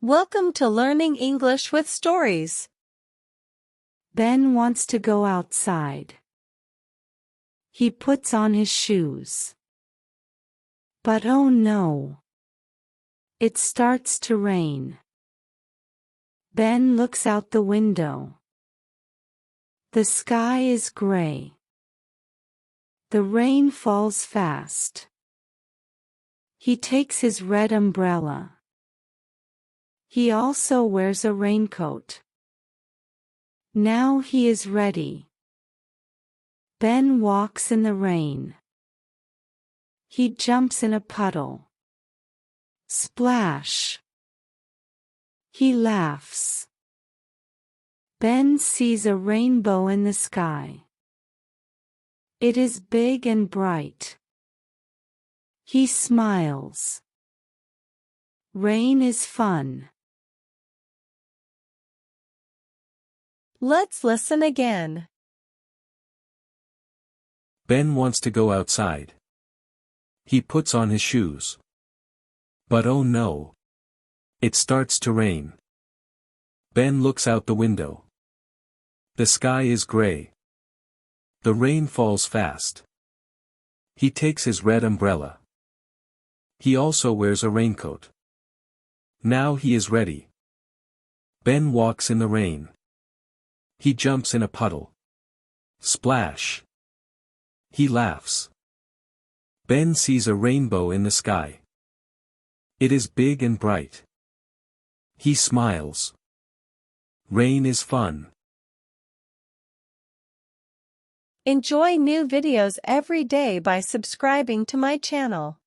Welcome to Learning English with Stories. Ben wants to go outside. He puts on his shoes. But oh no! It starts to rain. Ben looks out the window. The sky is gray. The rain falls fast. He takes his red umbrella. He also wears a raincoat. Now he is ready. Ben walks in the rain. He jumps in a puddle. Splash! He laughs. Ben sees a rainbow in the sky. It is big and bright. He smiles. Rain is fun. Let's listen again. Ben wants to go outside. He puts on his shoes. But oh no! It starts to rain. Ben looks out the window. The sky is gray. The rain falls fast. He takes his red umbrella. He also wears a raincoat. Now he is ready. Ben walks in the rain. He jumps in a puddle. Splash! He laughs. Ben sees a rainbow in the sky. It is big and bright. He smiles. Rain is fun. Enjoy new videos every day by subscribing to my channel.